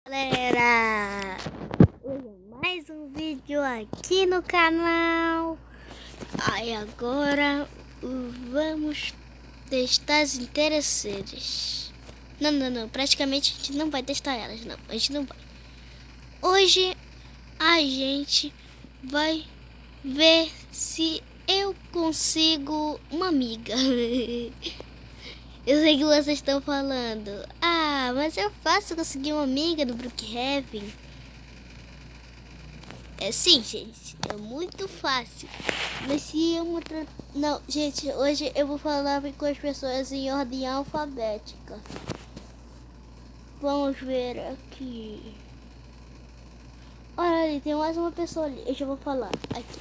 Galera, hoje é mais um vídeo aqui no canal. Aí agora vamos testar as interesseiras. Não, praticamente a gente não vai testar elas, não, a gente não vai. Hoje a gente vai ver se eu consigo uma amiga. Eu sei que vocês estão falando, mas é fácil conseguir uma amiga do Brookhaven. É sim, gente, é muito fácil. Mas se eu não, gente, hoje eu vou falar com as pessoas em ordem alfabética. Vamos ver aqui. Olha ali, tem mais uma pessoa ali. Eu já vou falar aqui.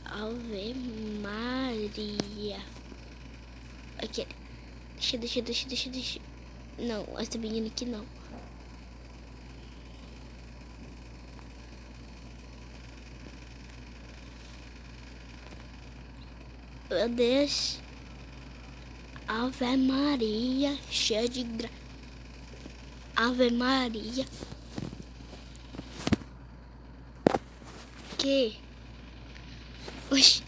Ave Maria. Aqui. Deixa. Não, essa menina aqui não. Meu Deus. Ave Maria, cheia de Ave Maria. Que? Oxi,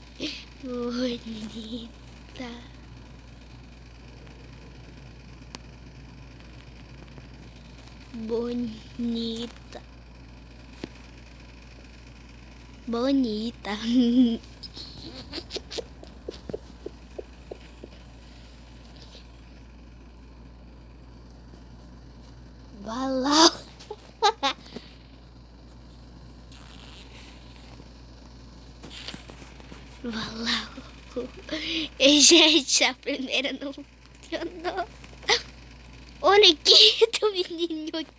bonita. Bonita. Balau. Balau. E, gente, a primeira não funcionou. Olha aqui, do menininho aqui.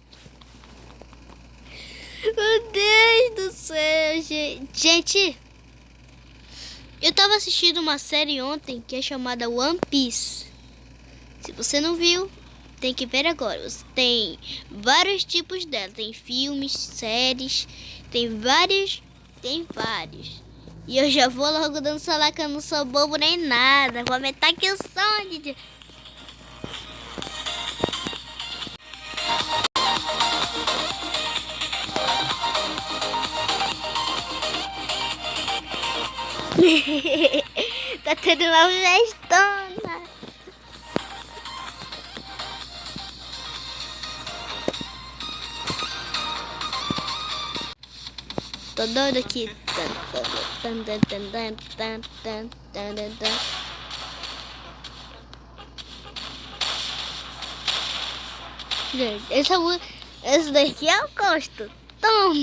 Meu Deus do céu, gente. Gente, eu tava assistindo uma série ontem que é chamada One Piece. Se você não viu, tem que ver agora. Tem vários tipos dela. Tem filmes, séries, tem vários. E eu já vou logo dançar lá que eu não sou bobo nem nada. Vou aumentar aqui o som, Didi. Tá tendo uma festona. Tô doido aqui. Esse daqui eu gosto. Tom.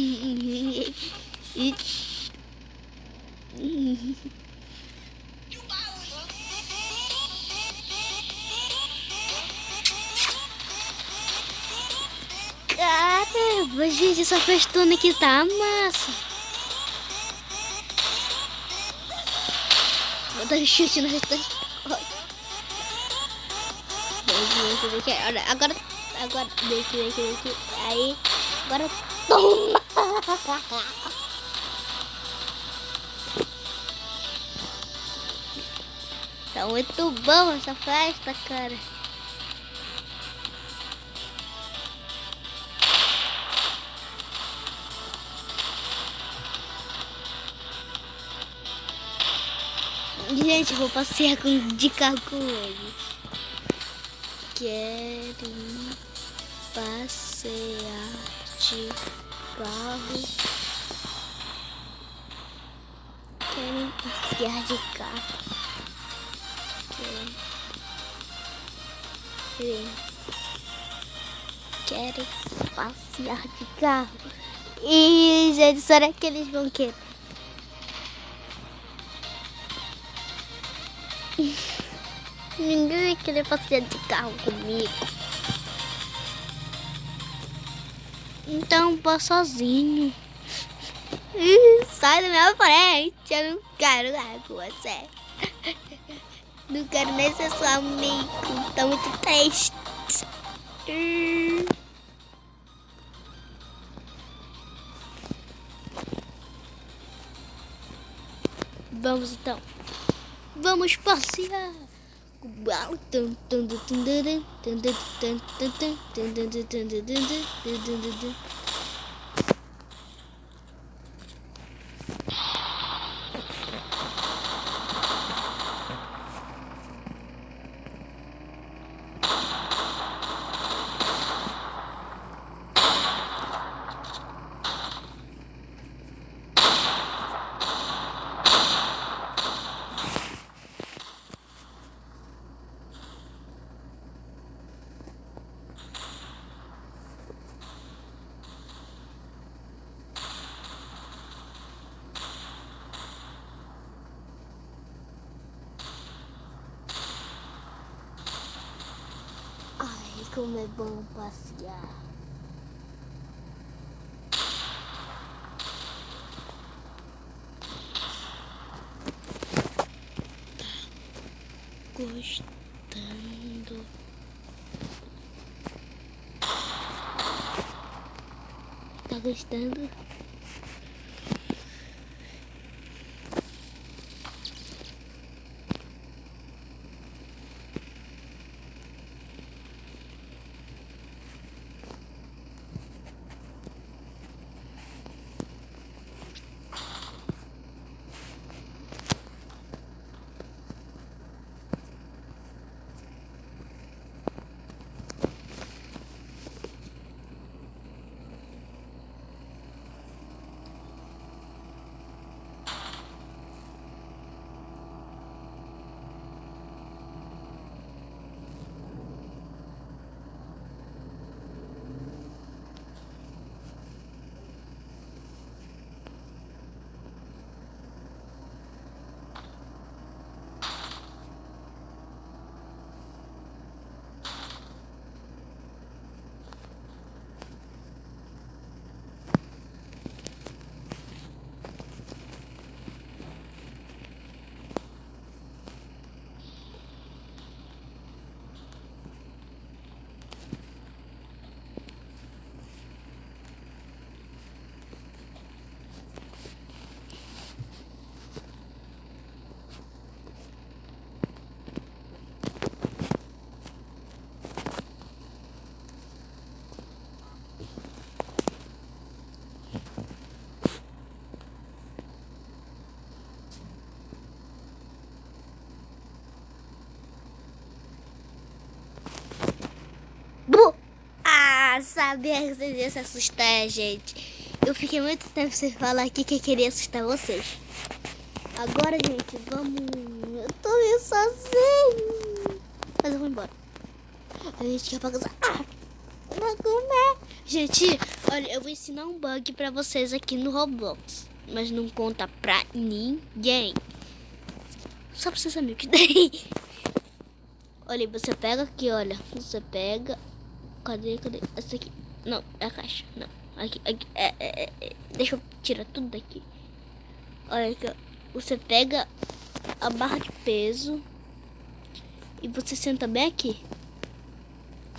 Caramba, gente, essa festona aqui tá massa. Vou dar um chute na festona. Olha, agora, daqui. Aí, agora toma. Tá muito bom essa festa, cara. Gente, vou passear de carro com eles. Quero passear de carro. Quero passear de carro. Quero passear de carro. E, gente, será que eles vão querer? Ninguém vai querer passear de carro comigo. Então vou sozinho. Sai da minha frente. Eu não quero nada com você. Não quero nem ser seu amigo. Tô muito triste. Vamos então. Vamos passear Ai, como é bom passear. Gostando. Tá gostando? Sabia que vocês iam se assustar, gente. Eu fiquei muito tempo sem falar aqui que eu queria assustar vocês. Agora, gente, vamos... Eu tô meio sozinho. Mas eu vou embora. A gente quer pagar... Vai comer. Gente, olha, eu vou ensinar um bug pra vocês aqui no Roblox. Mas não conta pra ninguém. Só pra vocês amigos que tem. Olha, você pega aqui, olha. Você pega... Cadê? Essa aqui. Não, é a caixa. Não. Aqui. Deixa eu tirar tudo daqui. Olha aqui, ó. Você pega a barra de peso e você senta bem aqui.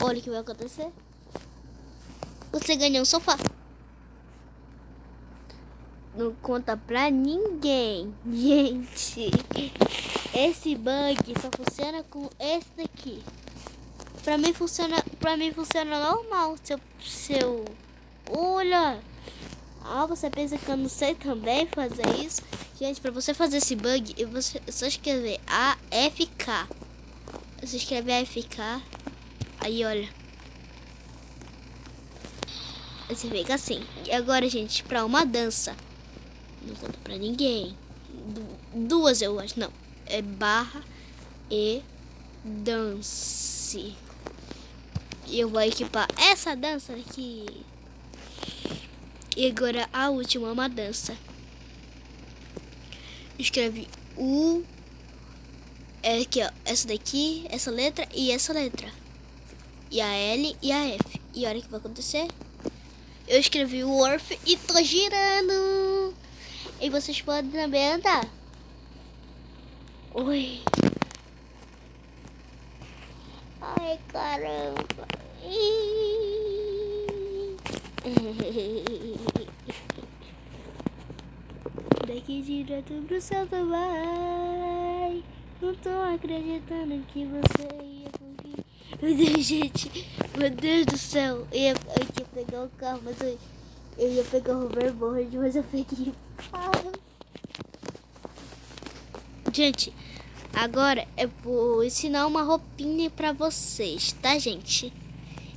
Olha o que vai acontecer. Você ganha um sofá. Não conta pra ninguém, gente. Esse bug só funciona com esse daqui. Pra mim funciona normal. Seu... Olha. Você pensa que eu não sei também fazer isso? Gente, pra você fazer esse bug, você só escrever AFK. Você escreve AFK. Aí, olha. Você fica assim. E agora, gente, pra uma dança. Não conta pra ninguém. Duas, eu acho. Não. É barra e dance. E eu vou equipar essa dança aqui. E agora a última é uma dança. Escreve U. É aqui, ó. Essa daqui, essa letra e essa letra. E a L e a F. E olha o que vai acontecer. Eu escrevi o Worth e tô girando. E vocês podem também andar. Oi. Ai, caramba. Daqui direto pro céu tu vai. Não tô acreditando que você ia conseguir. Meu Deus, gente. Meu Deus do céu. Eu ia pegar o carro, mas eu ia pegar o hoverboard, mas eu peguei o carro. Gente, agora eu vou ensinar uma roupinha pra vocês, tá, gente?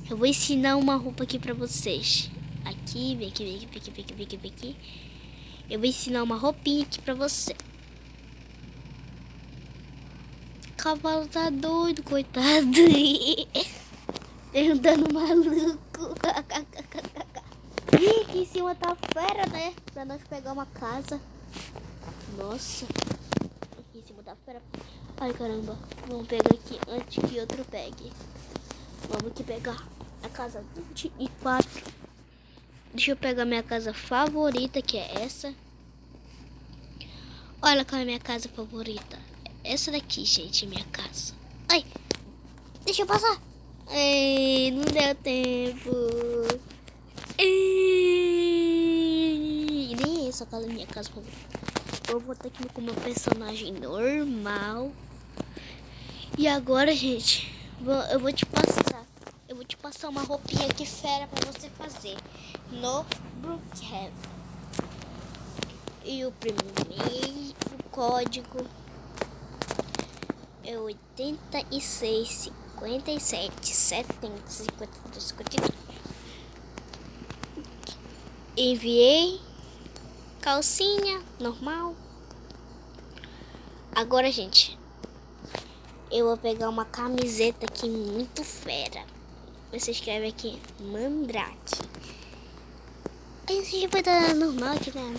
Eu vou ensinar uma roupa aqui pra vocês. Aqui, vem aqui, vem aqui, vem aqui, vem aqui, vem aqui, vem aqui. Eu vou ensinar uma roupinha aqui pra você. O cavalo tá doido, coitado. Ele andando maluco. Ih, aqui em cima tá fera, né? Pra nós pegar uma casa. Nossa. Aqui em cima tá fera. Ai, caramba. Vamos pegar aqui antes que outro pegue. Vamos aqui pegar a casa 24. Deixa eu pegar minha casa favorita, que é essa. Olha qual é a minha casa favorita. Essa daqui, gente, minha casa. Ai, deixa eu passar. Ai, não deu tempo. Ai, nem essa casa é minha casa favorita. Eu vou botar aqui como personagem normal. E agora, gente, eu vou te passar. Eu vou te passar uma roupinha aqui fera pra você fazer no Brookhaven. E o primeiro código é 86 57 70 52 52. Enviei calcinha normal. Agora, gente, eu vou pegar uma camiseta aqui muito fera. Você escreve aqui Mandrake. Aí você já vai dar normal aqui, né?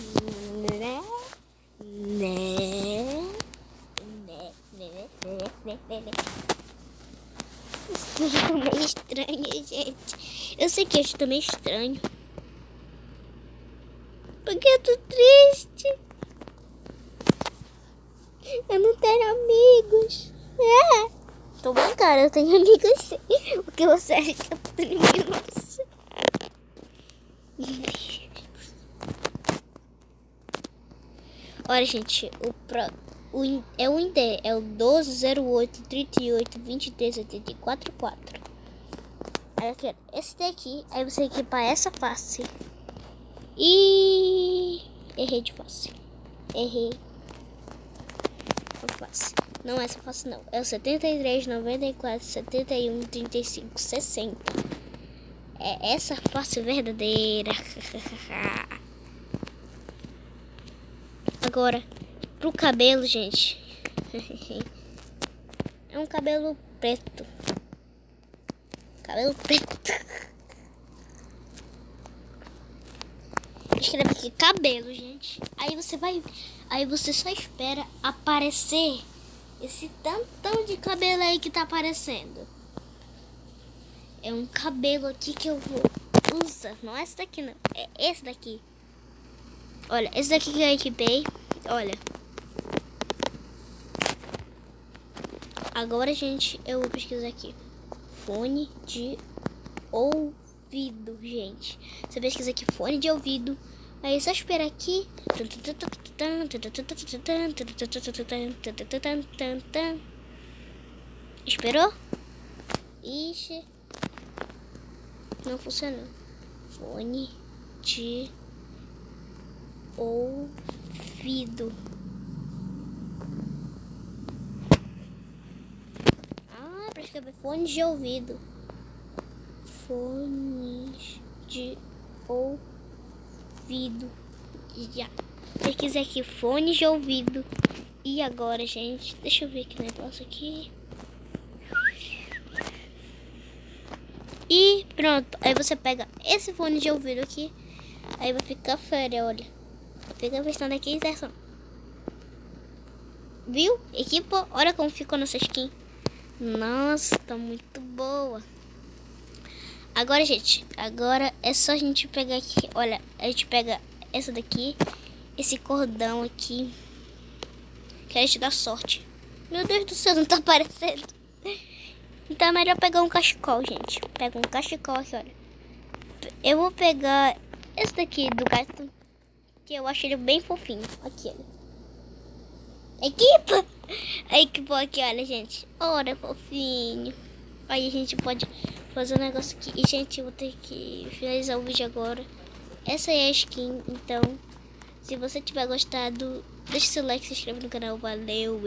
Eu tô meio estranha, gente. Eu sei que eu estou meio estranho. Porque eu tô triste. Eu não tenho amigos. Tô brincando, eu tenho amigos sim. Porque você acha que eu tenho amigos? Olha, gente, é o ID, é o 1208 38 23 84 4. Aí eu quero esse daqui, aí você equipar essa face. E errei de face. Errei a face. Não é essa face não. É o 73, 94, 71, 35, 60. É essa face verdadeira. Agora, pro cabelo, gente. É um cabelo preto. Cabelo preto. Escreve aqui cabelo, gente. Aí você só espera aparecer esse tantão de cabelo aí que tá aparecendo. É um cabelo aqui que eu vou usar. Não é esse daqui, não. É esse daqui. Olha, esse daqui que eu equipei. Olha. Agora, gente, eu vou pesquisar aqui. Fone de ouvido, gente. Você pesquisa aqui fone de ouvido. Aí é só esperar aqui. Esperou? Ixi. Não funcionou. Fone de ouvido. Pra escrever fone de ouvido. Fones de ouvido. Já. Pesquisa aqui fone de ouvido. E agora, gente, deixa eu ver que negócio aqui. E pronto. Aí você pega esse fone de ouvido aqui. Aí vai ficar fera, olha. Fica prestando aqui atenção. Viu? Equipa, olha como ficou nossa skin. Nossa, tá muito boa. Agora, gente, agora é só a gente pegar aqui. Olha, a gente pega essa daqui, esse cordão aqui, que a gente dá sorte. Meu Deus do céu, não tá aparecendo. Então é melhor pegar um cachecol, gente. Pega um cachecol aqui, olha. Eu vou pegar esse daqui do gato, que eu acho ele bem fofinho. Aqui, olha. Equipa! A equipa aqui, olha, gente. Olha, fofinho. Aí a gente pode fazer um negócio aqui. E, gente, eu vou ter que finalizar o vídeo agora. Essa é a skin, então. Se você tiver gostado, deixa seu like, se inscreve no canal. Valeu!